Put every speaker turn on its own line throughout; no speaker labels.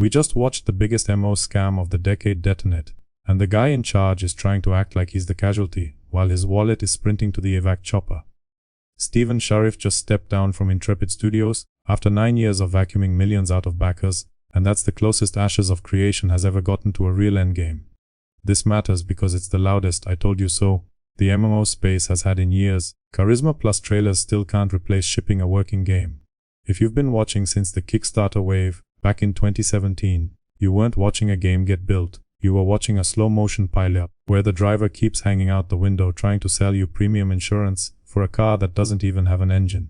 We just watched the biggest MMO scam of the decade detonate, and the guy in charge is trying to act like he's the casualty, while his wallet is sprinting to the evac chopper. Sharif just stepped down from Intrepid Studios after 9 years of vacuuming millions out of backers, and that's the closest Ashes of Creation has ever gotten to a real endgame. This matters because it's the loudest I told you so the MMO space has had in years. Charisma plus trailers still can't replace shipping a working game. If you've been watching since the Kickstarter wave, back in 2017, you weren't watching a game get built, you were watching a slow-motion pile-up, where the driver keeps hanging out the window trying to sell you premium insurance for a car that doesn't even have an engine.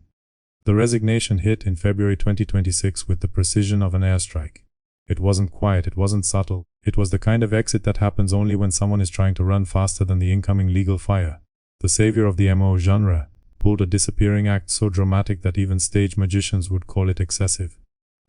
The resignation hit in February 2026 with the precision of an airstrike. It wasn't quiet, it wasn't subtle, it was the kind of exit that happens only when someone is trying to run faster than the incoming legal fire. The savior of the MMO genre pulled a disappearing act so dramatic that even stage magicians would call it excessive.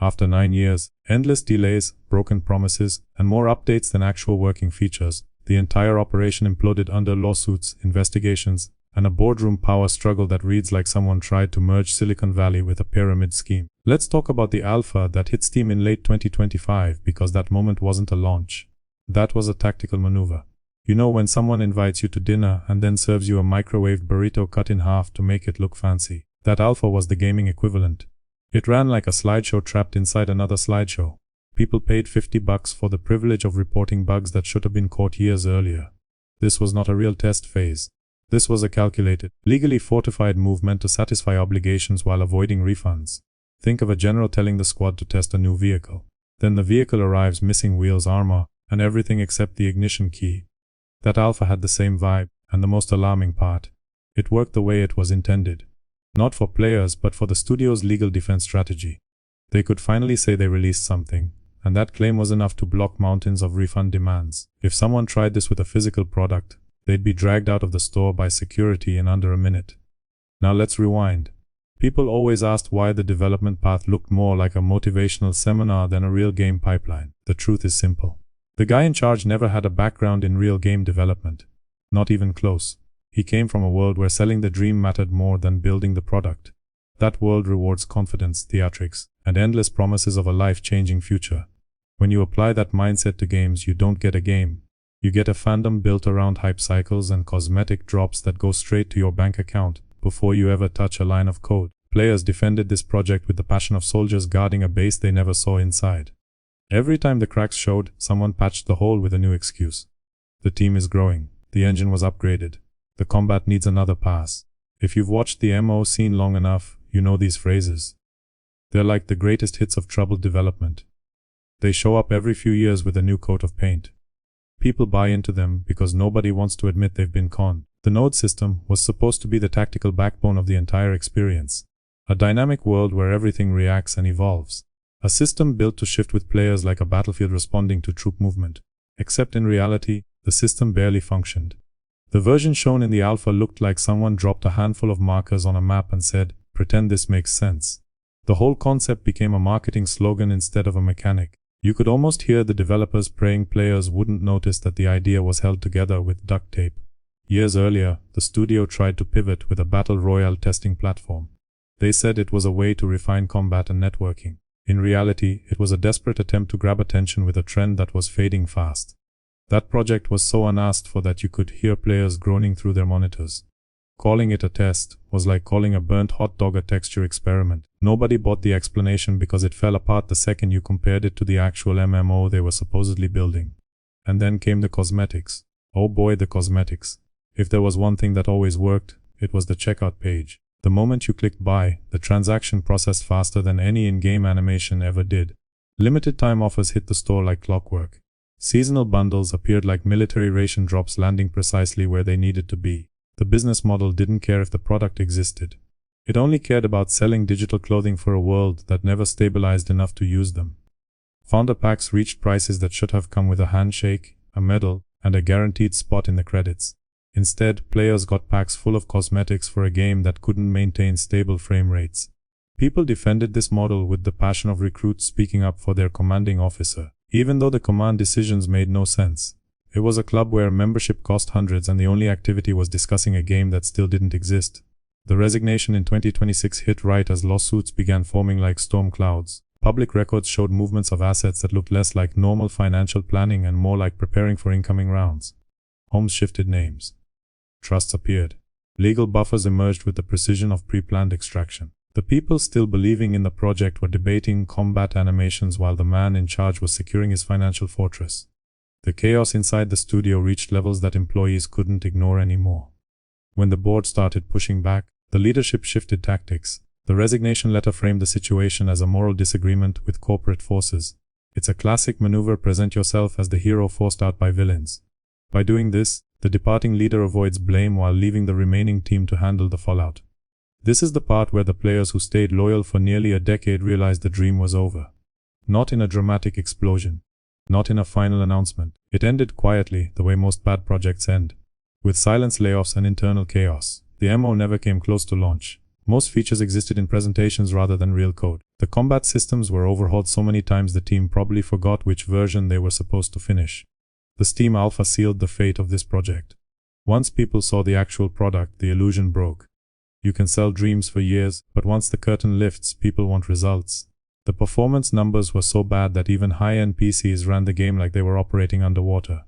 After 9 years, endless delays, broken promises, and more updates than actual working features, the entire operation imploded under lawsuits, investigations, and a boardroom power struggle that reads like someone tried to merge Silicon Valley with a pyramid scheme. Let's talk about the alpha that hit Steam in late 2025, because that moment wasn't a launch. That was a tactical maneuver. You know, when someone invites you to dinner and then serves you a microwaved burrito cut in half to make it look fancy. That alpha was the gaming equivalent. It ran like a slideshow trapped inside another slideshow. People paid $50 for the privilege of reporting bugs that should have been caught years earlier. This was not a real test phase. This was a calculated, legally fortified move meant to satisfy obligations while avoiding refunds. Think of a general telling the squad to test a new vehicle. Then the vehicle arrives missing wheels, armor, and everything except the ignition key. That alpha had the same vibe, and the most alarming part, it worked the way it was intended. Not for players, but for the studio's legal defense strategy. They could finally say they released something, and that claim was enough to block mountains of refund demands. If someone tried this with a physical product, they'd be dragged out of the store by security in under a minute. Now let's rewind. People always asked why the development path looked more like a motivational seminar than a real game pipeline. The truth is simple. The guy in charge never had a background in real game development. Not even close. He came from a world where selling the dream mattered more than building the product. That world rewards confidence, theatrics, and endless promises of a life-changing future. When you apply that mindset to games, you don't get a game. You get a fandom built around hype cycles and cosmetic drops that go straight to your bank account before you ever touch a line of code. Players defended this project with the passion of soldiers guarding a base they never saw inside. Every time the cracks showed, someone patched the hole with a new excuse. The team is growing. The engine was upgraded. The combat needs another pass. If you've watched the MMO scene long enough, you know these phrases. They're like the greatest hits of troubled development. They show up every few years with a new coat of paint. People buy into them because nobody wants to admit they've been conned. The node system was supposed to be the tactical backbone of the entire experience. A dynamic world where everything reacts and evolves. A system built to shift with players like a battlefield responding to troop movement. Except in reality, the system barely functioned. The version shown in the alpha looked like someone dropped a handful of markers on a map and said, "Pretend this makes sense." The whole concept became a marketing slogan instead of a mechanic. You could almost hear the developers praying players wouldn't notice that the idea was held together with duct tape. Years earlier, the studio tried to pivot with a battle royale testing platform. They said it was a way to refine combat and networking. In reality, it was a desperate attempt to grab attention with a trend that was fading fast. That project was so unasked for that you could hear players groaning through their monitors. Calling it a test was like calling a burnt hot dog a texture experiment. Nobody bought the explanation because it fell apart the second you compared it to the actual MMO they were supposedly building. And then came the cosmetics. Oh boy, the cosmetics. If there was one thing that always worked, it was the checkout page. The moment you clicked buy, the transaction processed faster than any in-game animation ever did. Limited time offers hit the store like clockwork. Seasonal bundles appeared like military ration drops landing precisely where they needed to be. The business model didn't care if the product existed. It only cared about selling digital clothing for a world that never stabilized enough to use them. Founder packs reached prices that should have come with a handshake, a medal, and a guaranteed spot in the credits. Instead, players got packs full of cosmetics for a game that couldn't maintain stable frame rates. People defended this model with the passion of recruits speaking up for their commanding officer, even though the command decisions made no sense. It was a club where membership cost hundreds and the only activity was discussing a game that still didn't exist. The resignation in 2026 hit right as lawsuits began forming like storm clouds. Public records showed movements of assets that looked less like normal financial planning and more like preparing for incoming rounds. Homes shifted names. Trusts appeared. Legal buffers emerged with the precision of pre-planned extraction. The people still believing in the project were debating combat animations while the man in charge was securing his financial fortress. The chaos inside the studio reached levels that employees couldn't ignore anymore. When the board started pushing back, the leadership shifted tactics. The resignation letter framed the situation as a moral disagreement with corporate forces. It's a classic maneuver: present yourself as the hero forced out by villains. By doing this, the departing leader avoids blame while leaving the remaining team to handle the fallout. This is the part where the players who stayed loyal for nearly a decade realized the dream was over. Not in a dramatic explosion. Not in a final announcement. It ended quietly, the way most bad projects end. With silence, layoffs, and internal chaos. The MMO never came close to launch. Most features existed in presentations rather than real code. The combat systems were overhauled so many times the team probably forgot which version they were supposed to finish. The Steam Alpha sealed the fate of this project. Once people saw the actual product, the illusion broke. You can sell dreams for years, but once the curtain lifts, people want results. The performance numbers were so bad that even high-end PCs ran the game like they were operating underwater.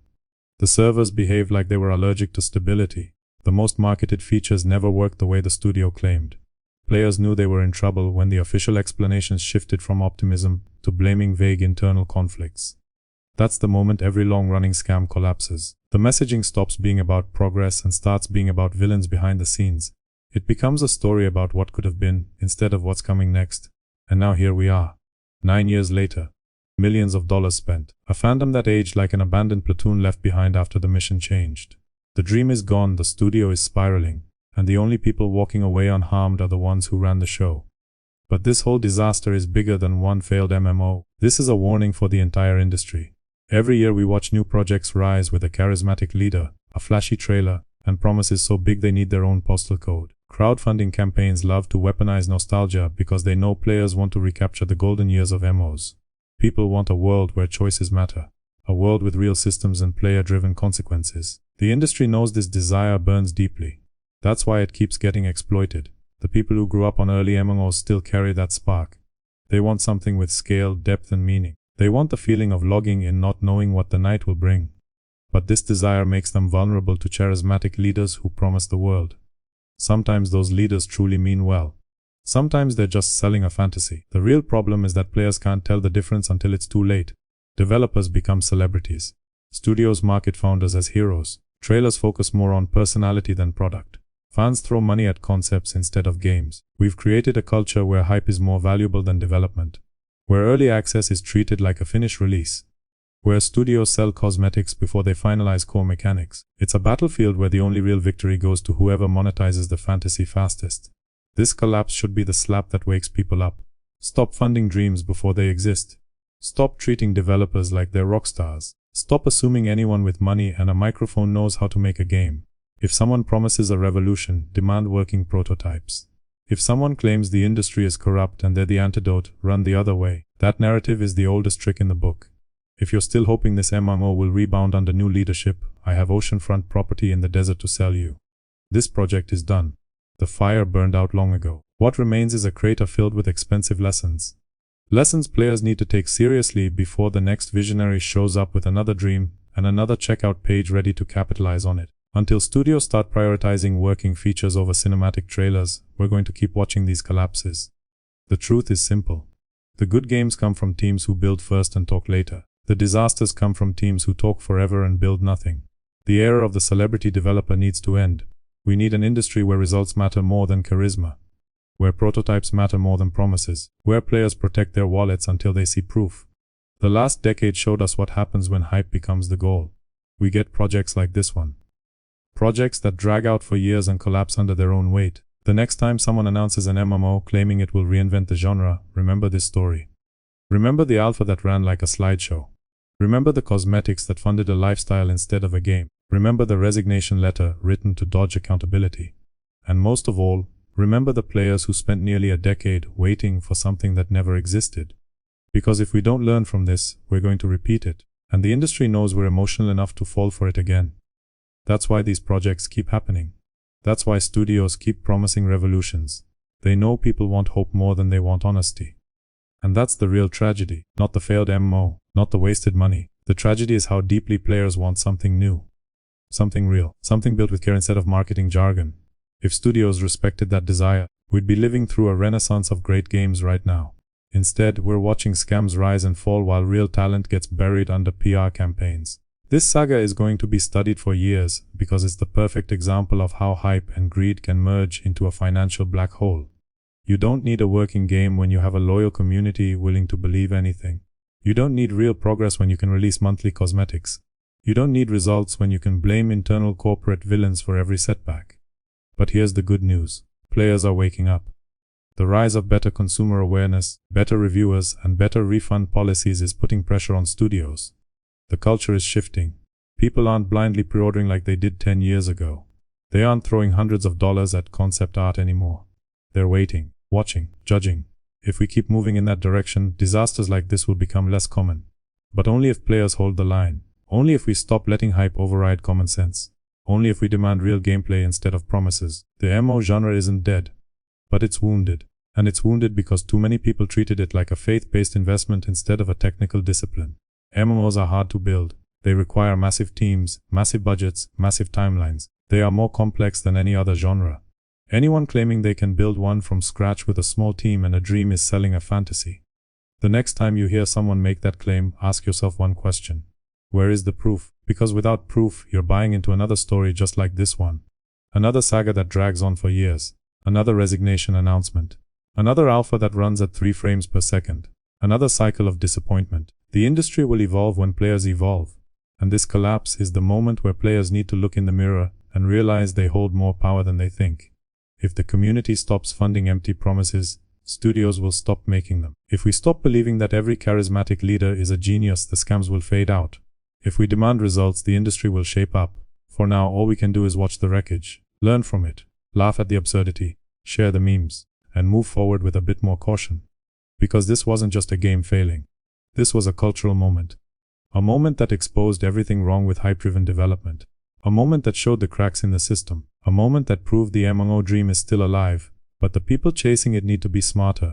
The servers behaved like they were allergic to stability. The most marketed features never worked the way the studio claimed. Players knew they were in trouble when the official explanations shifted from optimism to blaming vague internal conflicts. That's the moment every long-running scam collapses. The messaging stops being about progress and starts being about villains behind the scenes. It becomes a story about what could have been, instead of what's coming next. And now here we are. 9 years later. Millions of dollars spent. A fandom that aged like an abandoned platoon left behind after the mission changed. The dream is gone, the studio is spiraling, and the only people walking away unharmed are the ones who ran the show. But this whole disaster is bigger than one failed MMO. This is a warning for the entire industry. Every year we watch new projects rise with a charismatic leader, a flashy trailer, and promises so big they need their own postal code. Crowdfunding campaigns love to weaponize nostalgia because they know players want to recapture the golden years of MMOs. People want a world where choices matter. A world with real systems and player-driven consequences. The industry knows this desire burns deeply. That's why it keeps getting exploited. The people who grew up on early MMOs still carry that spark. They want something with scale, depth, and meaning. They want the feeling of logging in not knowing what the night will bring. But this desire makes them vulnerable to charismatic leaders who promise the world. Sometimes those leaders truly mean well. Sometimes they're just selling a fantasy. The real problem is that players can't tell the difference until it's too late. Developers become celebrities. Studios market founders as heroes. Trailers focus more on personality than product. Fans throw money at concepts instead of games. We've created a culture where hype is more valuable than development. Where early access is treated like a finished release. Where studios sell cosmetics before they finalize core mechanics. It's a battlefield where the only real victory goes to whoever monetizes the fantasy fastest. This collapse should be the slap that wakes people up. Stop funding dreams before they exist. Stop treating developers like they're rock stars. Stop assuming anyone with money and a microphone knows how to make a game. If someone promises a revolution, demand working prototypes. If someone claims the industry is corrupt and they're the antidote, run the other way. That narrative is the oldest trick in the book. If you're still hoping this MMO will rebound under new leadership, I have oceanfront property in the desert to sell you. This project is done. The fire burned out long ago. What remains is a crater filled with expensive lessons. Lessons players need to take seriously before the next visionary shows up with another dream and another checkout page ready to capitalize on it. Until studios start prioritizing working features over cinematic trailers, we're going to keep watching these collapses. The truth is simple. The good games come from teams who build first and talk later. The disasters come from teams who talk forever and build nothing. The era of the celebrity developer needs to end. We need an industry where results matter more than charisma. Where prototypes matter more than promises. Where players protect their wallets until they see proof. The last decade showed us what happens when hype becomes the goal. We get projects like this one. Projects that drag out for years and collapse under their own weight. The next time someone announces an MMO claiming it will reinvent the genre, remember this story. Remember the alpha that ran like a slideshow. Remember the cosmetics that funded a lifestyle instead of a game. Remember the resignation letter written to dodge accountability. And most of all, remember the players who spent nearly a decade waiting for something that never existed. Because if we don't learn from this, we're going to repeat it. And the industry knows we're emotional enough to fall for it again. That's why these projects keep happening. That's why studios keep promising revolutions. They know people want hope more than they want honesty. And that's the real tragedy, not the failed MMO, not the wasted money. The tragedy is how deeply players want something new. Something real, something built with care instead of marketing jargon. If studios respected that desire, we'd be living through a renaissance of great games right now. Instead, we're watching scams rise and fall while real talent gets buried under PR campaigns. This saga is going to be studied for years because it's the perfect example of how hype and greed can merge into a financial black hole. You don't need a working game when you have a loyal community willing to believe anything. You don't need real progress when you can release monthly cosmetics. You don't need results when you can blame internal corporate villains for every setback. But here's the good news. Players are waking up. The rise of better consumer awareness, better reviewers, and better refund policies is putting pressure on studios. The culture is shifting. People aren't blindly pre-ordering like they did 10 years ago. They aren't throwing hundreds of dollars at concept art anymore. They're waiting, watching, judging. If we keep moving in that direction, disasters like this will become less common. But only if players hold the line. Only if we stop letting hype override common sense. Only if we demand real gameplay instead of promises. The MMO genre isn't dead. But it's wounded. And it's wounded because too many people treated it like a faith-based investment instead of a technical discipline. MMOs are hard to build. They require massive teams, massive budgets, massive timelines. They are more complex than any other genre. Anyone claiming they can build one from scratch with a small team and a dream is selling a fantasy. The next time you hear someone make that claim, ask yourself one question. Where is the proof? Because without proof, you're buying into another story just like this one. Another saga that drags on for years. Another resignation announcement. Another alpha that runs at 3 frames per second. Another cycle of disappointment. The industry will evolve when players evolve. And this collapse is the moment where players need to look in the mirror and realize they hold more power than they think. If the community stops funding empty promises, studios will stop making them. If we stop believing that every charismatic leader is a genius, the scams will fade out. If we demand results, the industry will shape up. For now, all we can do is watch the wreckage, learn from it, laugh at the absurdity, share the memes, and move forward with a bit more caution. Because this wasn't just a game failing. This was a cultural moment. A moment that exposed everything wrong with hype-driven development. A moment that showed the cracks in the system. A moment that proved the MMO dream is still alive, but the people chasing it need to be smarter,